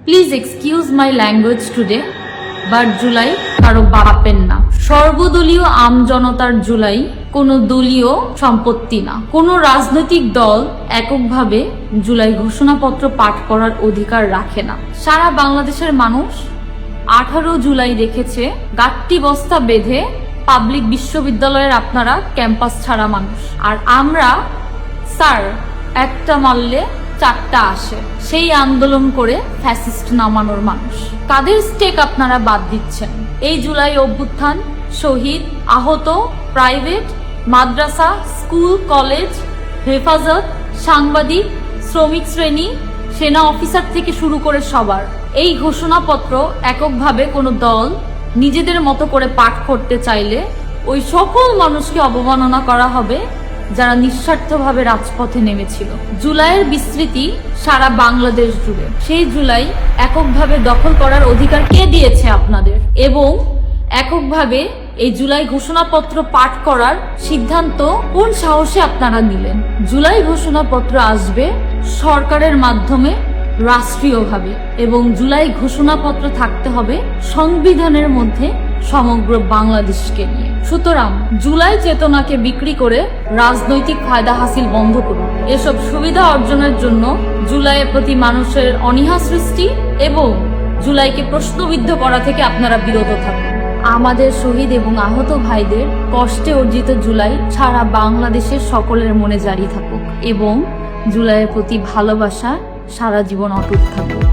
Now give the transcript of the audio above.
Please excuse my language today, but July কারো বাপের না। সর্বদলীয় আমজনতার জুলাই কোনো দলীয় সম্পত্তি না। কোনো রাজনৈতিক দল এককভাবে জুলাই ঘোষণাপত্র পাঠ করার অধিকার রাখে না। সারা বাংলাদেশের মানুষ 18 জুলাই দেখেছে গাট্টি বস্তা বেঁধে পাবলিক বিশ্ববিদ্যালয়ের আপনারা ক্যাম্পাস ছাড়া মানুষ, আর আমরা স্যার একটা মারলে 4টা আসে সেই আন্দোলন করে ফ্যাসিস্ট নামানোর মানুষ। কাদের স্টেক আপনারা বাদ দিচ্ছেন? এই জুলাই অভ্যুত্থান শহীদ, আহত, প্রাইভেট, মাদ্রাসা, স্কুল, কলেজ, হেফাজত, সাংবাদিক, শ্রমিক শ্রেণী, সেনা অফিসার থেকে শুরু করে সবার এই ঘোষণাপত্র এককভাবে কোনো দল নিজেদের মতো করে পাঠ করতে চাইলে ওই সকল মানুষকে অবমাননা করা হবে যারা নিঃস্বার্থভাবে রাজপথে নেমেছিল। জুলাইয়ের বিস্তৃতি সারা বাংলাদেশ জুড়ে। সেই জুলাই এককভাবে দখল করার অধিকার কে দিয়েছে আপনাদের? এবং এককভাবে এই জুলাই ঘোষণাপত্র পাঠ করার সিদ্ধান্ত কোন সাহসে আপনারা নিলেন? জুলাই ঘোষণাপত্র আসবে সরকারের মাধ্যমে রাষ্ট্রীয়ভাবে, এবং জুলাই ঘোষণাপত্র থাকতে হবে সংবিধানের মধ্যে সমগ্র বাংলাদেশকে নিয়ে। সুতরাং জুলাই চেতনাকে বিক্রি করে রাজনৈতিক ফায়দা হাসিল বন্ধ করুন। এসব সুবিধা অর্জনের জন্য জুলাইয়ের প্রতি মানুষের অনীহা সৃষ্টি এবং জুলাইকে প্রশ্নবিদ্ধ করা থেকে আপনারা বিরত থাকুন। আমাদের শহীদ এবং আহত ভাইদের কষ্টে অর্জিত জুলাই সারা বাংলাদেশের সকলের মনে জারি থাকুক এবং জুলাইয়ের প্রতি ভালোবাসা সারা জীবন অটুট থাকুক।